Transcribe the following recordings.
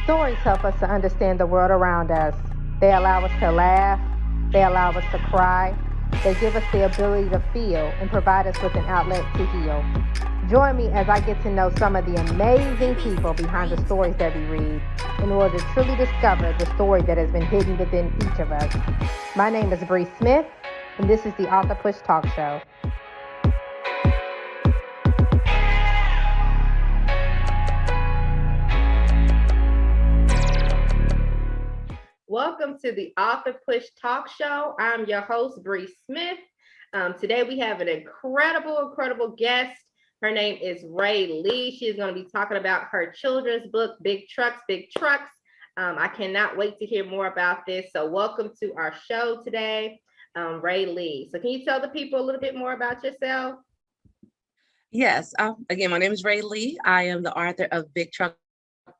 Stories help us to understand the world around us. They allow us to laugh, they allow us to cry, they give us the ability to feel and provide us with an outlet to heal. Join me as I get to know some of the amazing people behind the stories that we read in order to truly discover the story that has been hidden within each of us. My name is Bree Smith, and this is the AuthorPush Talkshow. Welcome to the AuthorPush Talkshow. I'm your host, Bree Smith. Today we have an incredible guest. Her name is Rae Lee. She is going to be talking about her children's book, Big Trucks, Big Trucks. I cannot wait to hear more about this. So welcome to our show today, Rae Lee. So can you tell the people a little bit more about yourself? Yes. Again, my name is Rae Lee. I am the author of Big Truck,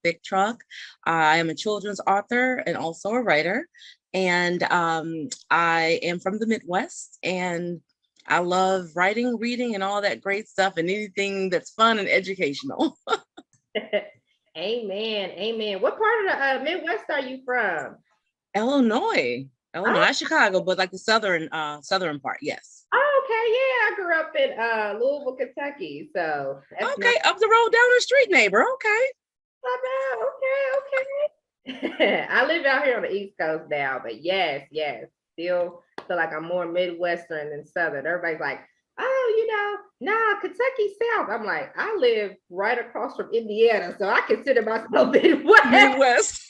Big Truck. I am a children's author and also a writer. And I am from the Midwest, and I love writing, reading, and all that great stuff, and anything that's fun and educational. Amen. What part of the Midwest are you from? Illinois, not Chicago, but like the southern part. Yes. Oh, okay. Yeah, I grew up in Louisville, Kentucky. So okay, up the road, down the street, neighbor. Okay. Okay. I live out here on the East Coast now, but yes, still feel like I'm more Midwestern than Southern. Everybody's like, oh, Kentucky South. I'm like, I live right across from Indiana, so I consider myself Midwest.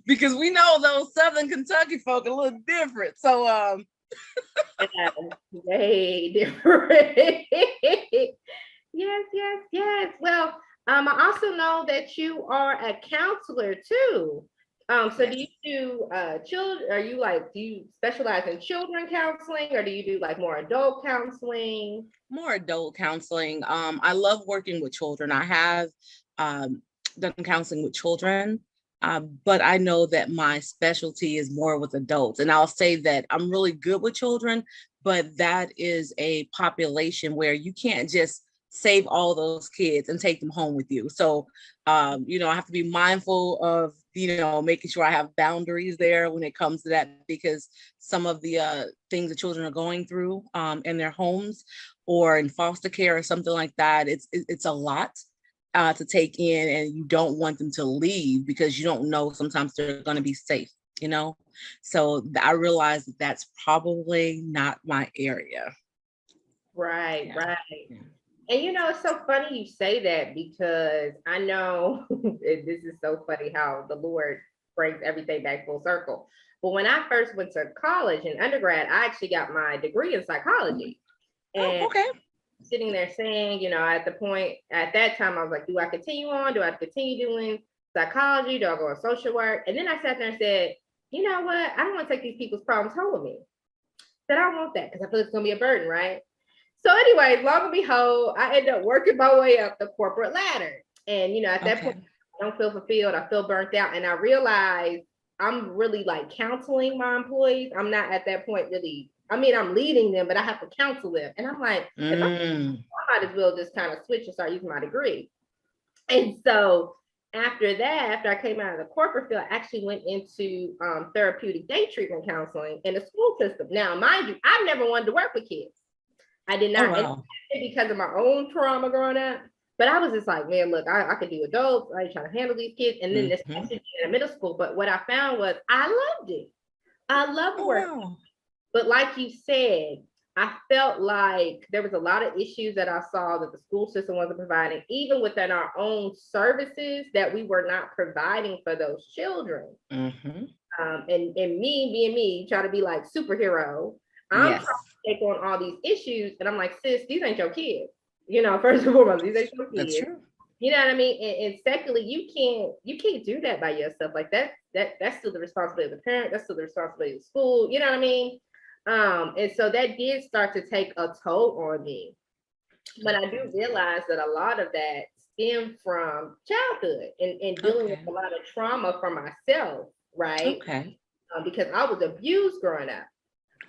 Because we know those Southern Kentucky folk are a little different. So way different. Yes. Well, I also know that you are a counselor too. So yes. Do you do children? Do you specialize in children counseling, or do you do like more adult counseling? More adult counseling. I love working with children. I have done counseling with children, but I know that my specialty is more with adults. And I'll say that I'm really good with children, but that is a population where you can't just save all those kids and take them home with you. So, I have to be mindful of, making sure I have boundaries there when it comes to that, because some of the things that children are going through in their homes or in foster care or something like that, it's a lot to take in, and you don't want them to leave because you don't know sometimes they're going to be safe, So I realized that that's probably not my area. Right. And it's so funny you say that, because I know this is so funny how the Lord brings everything back full circle. But when I first went to college in undergrad, I actually got my degree in psychology. And okay. Sitting there saying, at that time, I was like, do I continue on? Do I continue doing psychology? Do I go on social work? And then I sat there and said, you know what? I don't want to take these people's problems home with me. Said I don't want that, because I feel it's going to be a burden, right? So anyway, long and behold, I ended up working my way up the corporate ladder. And, at that point, I don't feel fulfilled. I feel burnt out. And I realized I'm really like counseling my employees. I'm not at that point really. I'm leading them, but I have to counsel them. And I'm like, I might as well just kind of switch and start using my degree. And so after I came out of the corporate field, I actually went into therapeutic day treatment counseling in the school system. Now, mind you, I've never wanted to work with kids. I did not, because of my own trauma growing up. But I was just like, man, look, I could do adults. I ain't trying to handle these kids. And then this in middle school. But what I found was I loved it. I loved working. Wow. But like you said, I felt like there was a lot of issues that I saw that the school system wasn't providing, even within our own services, that we were not providing for those children. And me being me, try to be like superhero. I'm trying to take on all these issues, and I'm like, sis, these ain't your kids. First and foremost, these ain't your kids. That's true. You know what I mean? And secondly, you can't do that by yourself. Like that's still the responsibility of the parent. That's still the responsibility of the school. You know what I mean? And so that did start to take a toll on me. But I do realize that a lot of that stemmed from childhood and dealing with a lot of trauma for myself, right? Because I was abused growing up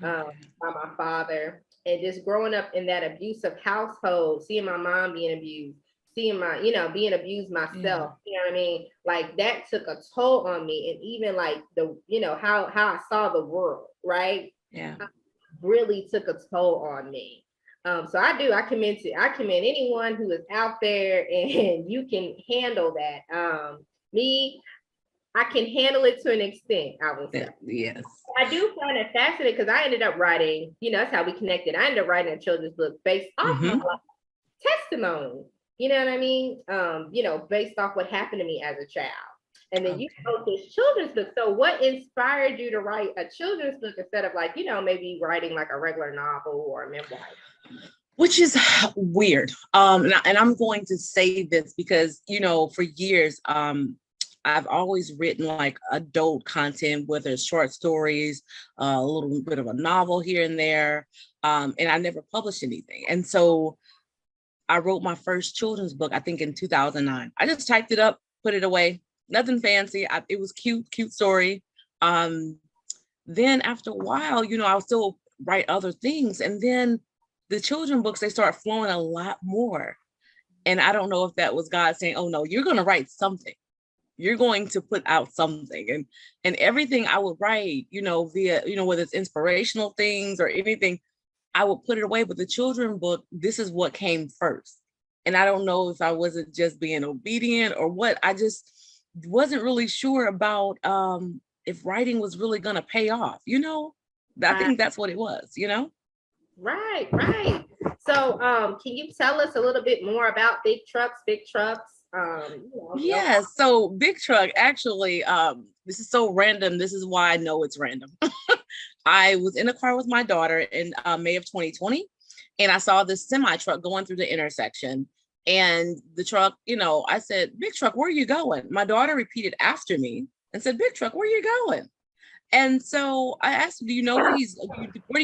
by my father, and just growing up in that abusive household, seeing my mom being abused, seeing my, being abused myself, you know what I mean? Like that took a toll on me. And even like the, how I saw the world, right? Yeah. Really took a toll on me. So I commend anyone who is out there and you can handle that. Me, I can handle it to an extent, I will say. Yes. I do find it fascinating because I ended up writing, that's how we connected. I ended up writing a children's book based off my testimony. You know what I mean? Based off what happened to me as a child. And then you wrote this children's book. So what inspired you to write a children's book instead of like, maybe writing like a regular novel or a memoir? Which is weird. And I'm going to say this because, for years, I've always written like adult content, whether it's short stories, a little bit of a novel here and there. And I never published anything. And so I wrote my first children's book, I think in 2009. I just typed it up, put it away, nothing fancy. It was cute story. Then after a while, I'll still write other things. And then the children books, they start flowing a lot more. And I don't know if that was God saying, oh no, you're going to write something. You're going to put out something. And everything I would write, via, whether it's inspirational things or anything, I would put it away. But the children book, this is what came first. And I don't know if I wasn't just being obedient or what. I just wasn't really sure about if writing was really going to pay off, I think that's what it was, Right. So can you tell us a little bit more about Big Trucks? Yeah, so Big Truck, actually, this is so random. This is why I know it's random. I was in a car with my daughter in May of 2020, and I saw this semi truck going through the intersection. And the truck, I said, Big Truck, where are you going? My daughter repeated after me and said, Big Truck, where are you going? And so I asked him, do you know where do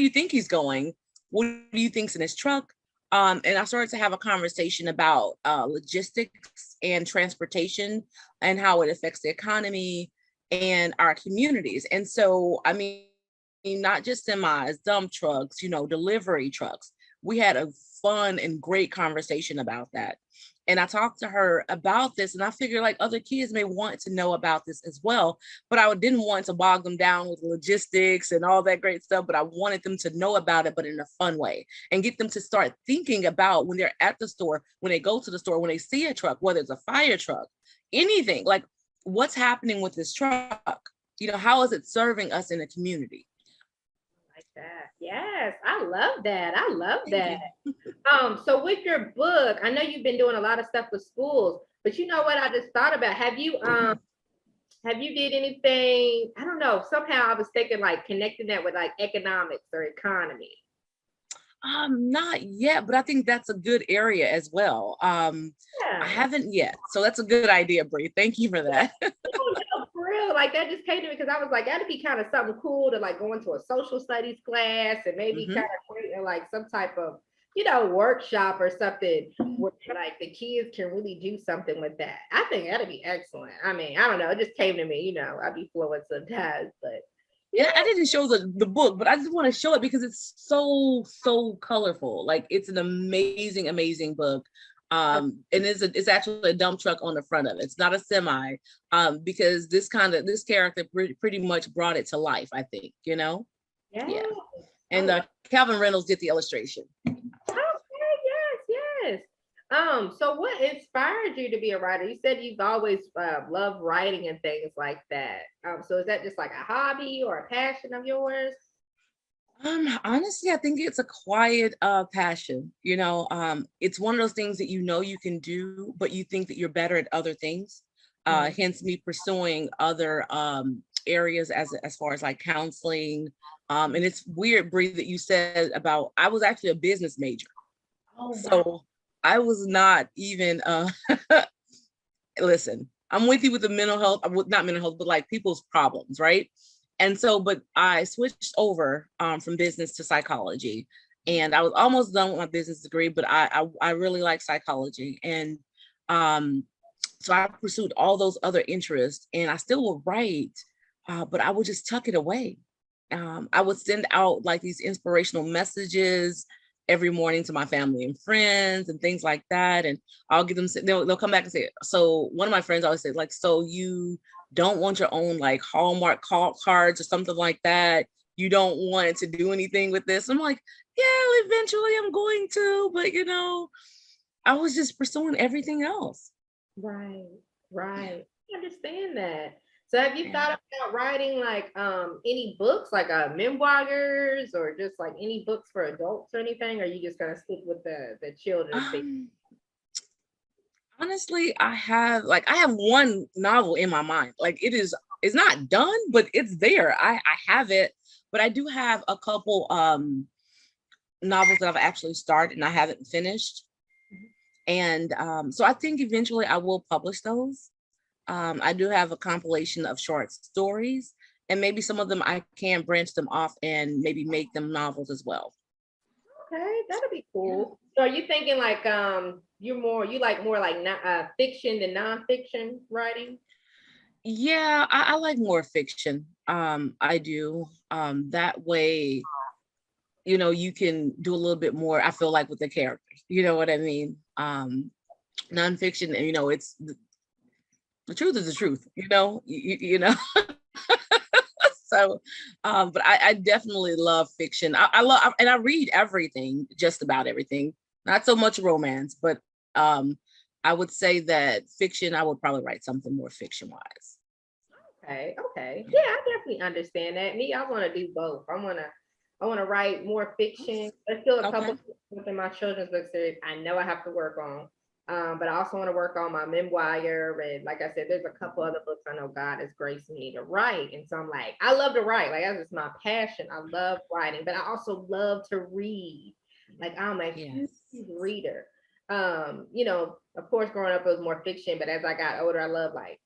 you think he's going? What do you think's in his truck? And I started to have a conversation about logistics and transportation and how it affects the economy and our communities. And so, I mean, not just semis, dump trucks, delivery trucks. We had a fun and great conversation about that. And I talked to her about this, and I figured like other kids may want to know about this as well, but I didn't want to bog them down with logistics and all that great stuff, but I wanted them to know about it, but in a fun way, and get them to start thinking about when they're at the store, when they go to the store, when they see a truck, whether it's a fire truck, anything, like what's happening with this truck? How is it serving us in the community? That. Yes, I love that. So with your book, I know you've been doing a lot of stuff with schools, but you know what I just thought about? Have you did anything? I don't know. Somehow I was thinking like connecting that with like economics or economy. Not yet, but I think that's a good area as well. I haven't yet. So that's a good idea, Bree. Thank you for that. For real, like that just came to me because I was like, that'd be kind of something cool to like go into a social studies class and maybe kind of create like some type of, workshop or something where like the kids can really do something with that. I think that'd be excellent. I mean, I don't know. It just came to me, I'd be fluent sometimes, but yeah, I didn't show the book, but I just want to show it because it's so colorful. Like it's an amazing book. And it's actually a dump truck on the front of it. It's not a semi, because this character pretty much brought it to life, I think, Yeah. And Calvin Reynolds did the illustration. Okay, yes. So what inspired you to be a writer? You said you've always loved writing and things like that. So is that just like a hobby or a passion of yours? Honestly, I think it's a quiet passion. It's one of those things that you can do, but you think that you're better at other things. Hence me pursuing other areas as far as like counseling. And it's weird, Bree, that you said about I was actually a business major. Oh, so wow. I was not even listen, I'm with you with the mental health, not mental health, but like people's problems, right? And so, but I switched over from business to psychology, and I was almost done with my business degree, but I really like psychology. And so I pursued all those other interests, and I still would write, but I would just tuck it away. I would send out like these inspirational messages every morning to my family and friends and things like that. And I'll get them, they'll come back and say, so one of my friends always said, like, so you don't want your own like Hallmark cards or something like that? You don't want to do anything with this? I'm like, yeah, eventually I'm going to, but I was just pursuing everything else. Right, right. I understand that. So have you Yeah. thought about writing like any books, like memoirs or just like any books for adults or anything? Or are you just gonna stick with the children's thing? Honestly, I have one novel in my mind. Like it's not done, but it's there. I have it, but I do have a couple novels that I've actually started and I haven't finished. And so I think eventually I will publish those. I do have a compilation of short stories, and maybe some of them I can branch them off and maybe make them novels as well. Okay, that'd be Yeah. cool. So are you thinking like you like more like fiction than nonfiction writing? Yeah, I like more fiction. I do. That way, you can do a little bit more, I feel like, with the characters. You know what I mean? Nonfiction, and it's the truth is the truth, you know. So, but I definitely love fiction. I love, and I read everything, just about everything. Not so much romance, but um, I would say that fiction, I would probably write something more fiction wise. Okay, okay. Yeah, I definitely understand that. Me, I want to do both. I want to write more fiction. There's still a couple Okay. within my children's book series I know I have to work on. But I also want to work on my memoir. And like I said, there's a couple other books I know God has graced me to write. And so I'm like, I love to write. Like that's just my passion. I love writing, but I also love to read. Like I'm a huge Yes. reader. Of course, growing up it was more fiction, but as I got older, I love like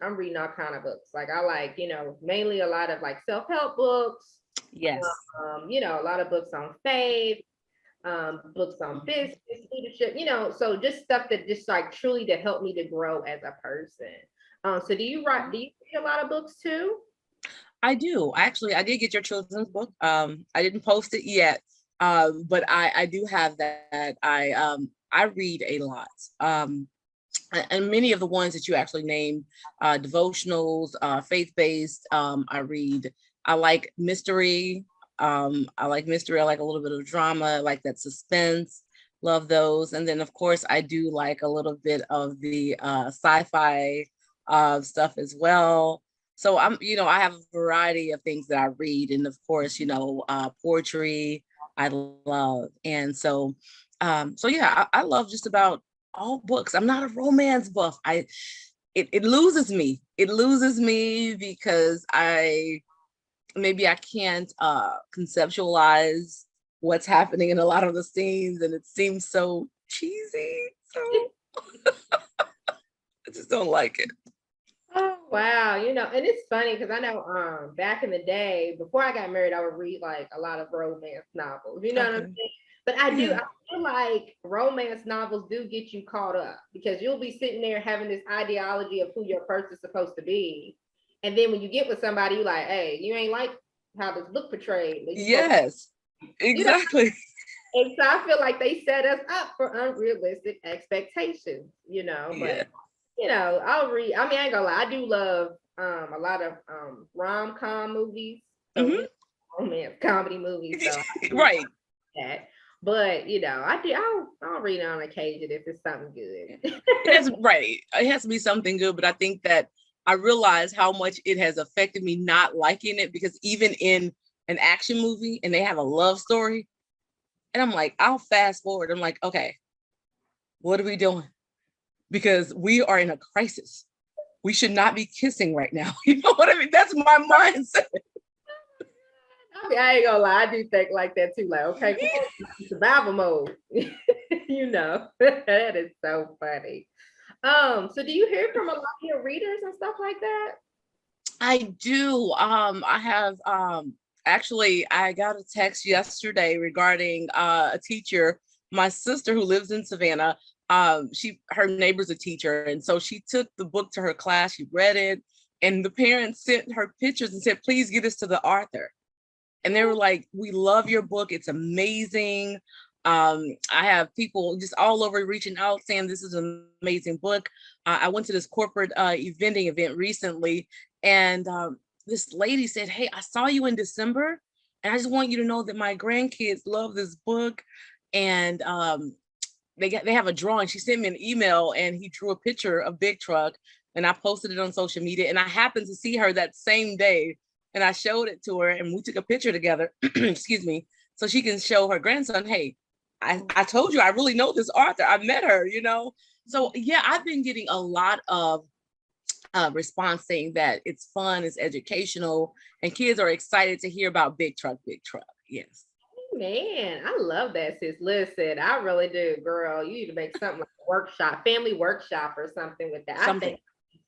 I'm reading all kind of books. Like I like, mainly a lot of like self-help books, Yes. a lot of books on faith, books on Mhm. business, leadership, so just stuff that just like truly to help me to grow as a person. So do you read a lot of books too? I do. Actually, I did get your children's book. I didn't post it yet. But I do have that. I read a lot. And many of the ones that you actually named, devotionals, faith-based, I read. I like mystery. I like mystery. I like a little bit of drama. I like that suspense. Love those. And then of course I do like a little bit of the sci-fi stuff as well. So I have a variety of things that I read, and of course, poetry I love. And so yeah, I love just about all books. I'm not a romance buff. It loses me. It loses me because maybe I can't conceptualize what's happening in a lot of the scenes, and it seems so cheesy. So I just don't like it. Oh wow, and it's funny because I know back in the day, before I got married, I would read like a lot of romance novels. You know what I'm Okay. saying? But I Yeah. feel like romance novels do get you caught up because you'll be sitting there having this ideology of who your person's supposed to be. And then when you get with somebody, you're like, hey, you ain't like how this book portrayed. Like, you supposed Yes. you know, Exactly. and so I feel like they set us up for unrealistic expectations. Yeah. But I'll read. I mean, I ain't gonna lie, I do love a lot of rom-com movies. So Hmm. romance comedy movies. So I do Right. that. But I'll read on occasion if it's something good. It has right. It has to be something good, but I think that I realize how much it has affected me not liking it, because even in an action movie and they have a love story, and I'm like, I'll fast forward. I'm like, okay, what are we doing? Because we are in a crisis. We should not be kissing right now. You know what I mean? That's my mindset. I mean, I ain't gonna lie, I do think like that too. Like, okay, come on, survival mode. That is so funny. So do you hear from a lot of your readers and stuff like that? I do. I have actually I got a text yesterday regarding a teacher, my sister who lives in Savannah. Her neighbor's a teacher, and so she took the book to her class, she read it, and the parents sent her pictures and said, please get this to the author. and they were like, we love your book. It's amazing. I have people just all over reaching out saying this is an amazing book. I went to this corporate eventing event recently, and this lady said, hey, I saw you in December, and I just want you to know that my grandkids love this book. And they have a drawing. She sent me an email, and he drew a picture of Big Truck, and I posted it on social media. And I happened to see her that same day, and I showed it to her, and we took a picture together. Excuse me, so she can show her grandson, hey, I told you I really know this author. I met her, you know. So yeah, I've been getting a lot of response saying that it's fun, it's educational, and kids are excited to hear about Big Truck, Big Truck. Yes. Man, I love that, sis. Listen, I really do, girl. You need to make something like a workshop, family workshop or something with that. I think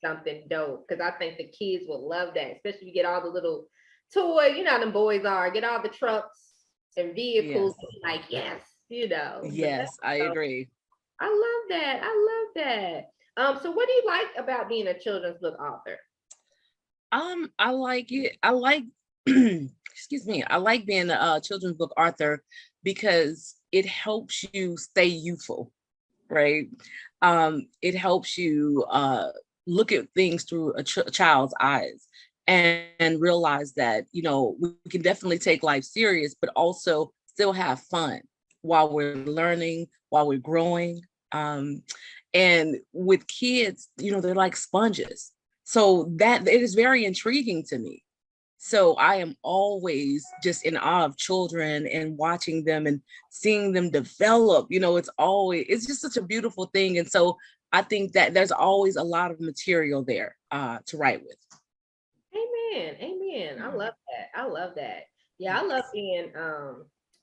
something dope, because I think the kids will love that, especially if you get all the little toys, you know how them boys are, get all the trucks and vehicles, Yes. like, yes, you know. Yes, I agree. I love that. I love that. So what do you like about being a children's book author? I like it. I like, excuse me, I like being a children's book author because it helps you stay youthful, right? It helps you look at things through a child's eyes, and realize that, you know, we can definitely take life serious, but also still have fun while we're learning, while we're growing. And with kids, you know, they're like sponges. So that it is very intriguing to me. So I am always just in awe of children and watching them and seeing them develop. You know, it's just such a beautiful thing. And so I think that there's always a lot of material there to write with. Amen. Amen. I love that. I love that. Yeah, I love being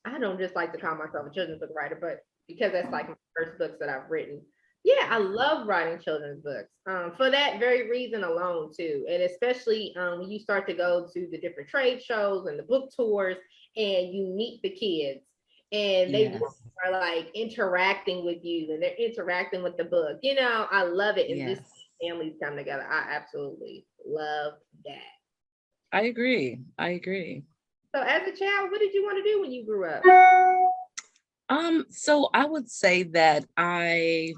I don't just like to call myself a children's book writer, but because that's like my first books that I've written. Yeah, I love writing children's books. For that very reason alone too. And especially when you start to go to the different trade shows and the book tours, and you meet the kids, and they Yes. are like interacting with you, and they're interacting with the book. You know, I love it. And Yes. just families come together. I absolutely love that. I agree. I agree. So as a child, what did you want to do when you grew up? So I would say that I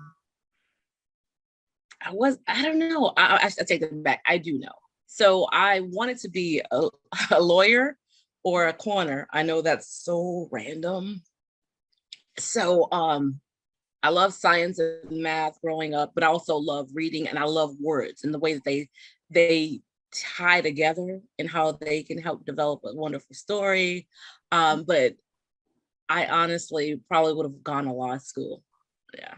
don't know. I take it back. I do know. So I wanted to be a lawyer or a coroner. I know that's so random. So I love science and math growing up, but I also love reading, and I love words and the way that they tie together and how they can help develop a wonderful story. But I honestly probably would have gone to law school. Yeah.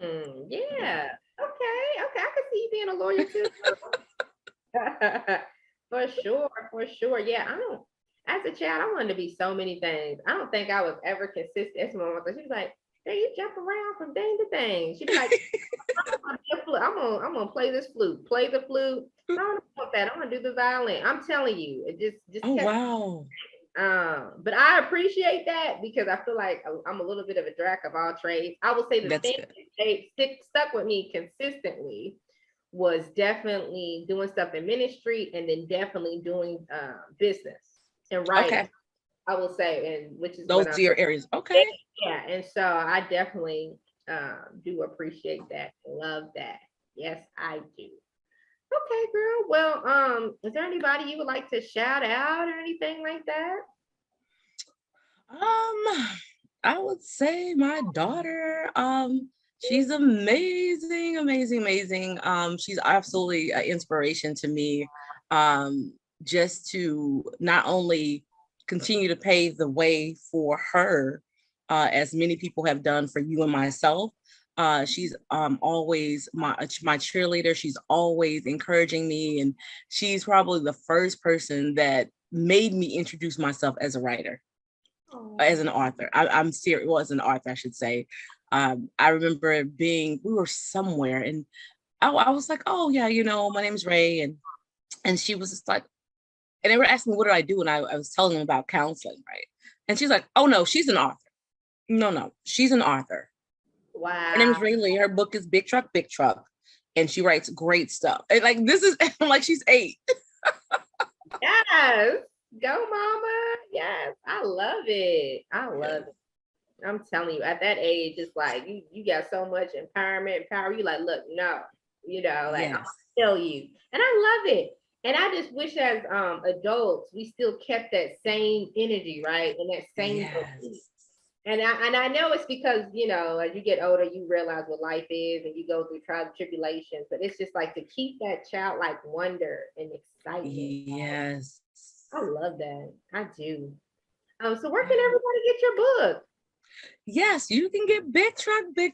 Yeah. Okay. Okay. I could see you being a lawyer too. For sure. For sure. Yeah. I don't. As a child, I wanted to be so many things. I don't think I was ever consistent. As my mom was, she was like, "Hey, you jump around from thing to thing." She'd be like, I'm gonna play this flute. Play the flute. I don't want that. I'm gonna do the violin. I'm telling you, it just Oh, kept. wow. But I appreciate that, because I feel like I'm a little bit of a jack of all trades. I will say the That's thing good. that stuck with me consistently was definitely doing stuff in ministry, and then definitely doing business and writing. Okay. I will say, and which is Those what I'm. are your areas. Okay. Yeah, and so I definitely do appreciate that. Love that. Yes, I do. Okay, girl. Well, is there anybody you would like to shout out or anything like that? I would say my daughter. She's amazing, amazing, amazing. She's absolutely an inspiration to me. Just to not only continue to pave the way for her, as many people have done for you and myself. She's always my cheerleader. She's always encouraging me, and she's probably the first person that made me introduce myself as a writer, as an author. I'm serious. Well, as an author, I should say. I remember we were somewhere, and I was like, "Oh yeah, you know, my name is Rae," and she was just like, and they were asking me what do I do, and I was telling them about counseling, right? And she's like, "Oh no, she's an author. No, she's an author. Her name Wow. is Rae Lee. Her book is Big Truck, Big Truck, and she writes great stuff." And like this is like she's 8. Yes. Go, mama. Yes, I love it. I love it. I'm telling you, at that age, it's like you got so much empowerment, power. You like, look, no, like I'll Yes. tell you. And I love it. And I just wish as adults, we still kept that same energy, right? And that same belief. Yes. And I know it's because, as you get older, you realize what life is and you go through trials and tribulations. But it's just like to keep that childlike wonder and excitement. Yes. I love that. I do. So where can everybody get your book? Yes, you can get Big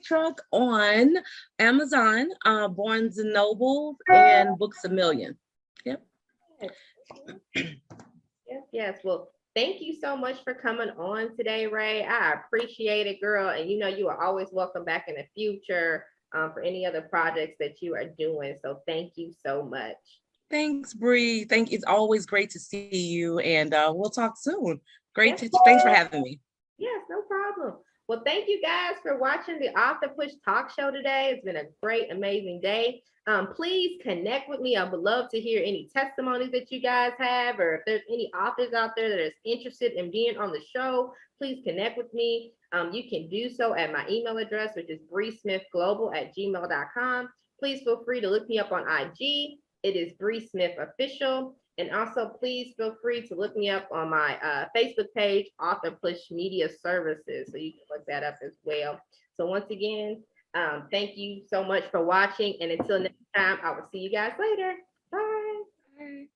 Truck on Amazon, Barnes and Noble, and Books a Million. Yep. Yes, yes, yes. Well, thank you so much for coming on today, Rae. I appreciate it, girl. And you are always welcome back in the future for any other projects that you are doing. So thank you so much. Thanks, Bree. It's always great to see you, and we'll talk soon. Yes, Thanks for having me. yes, no problem. Well, thank you guys for watching the AuthorPush Talk Show today. It's been a great, amazing day. Please connect with me. I would love to hear any testimonies that you guys have, or if there's any authors out there that is interested in being on the show, please connect with me. You can do so at my email address, which is breesmithglobal@gmail.com. Please feel free to look me up on IG. It is Bree Smith Official. And also, please feel free to look me up on my Facebook page, AuthorPush Media Services, so you can look that up as well. So once again, thank you so much for watching. And until next time, I will see you guys later. Bye. Bye.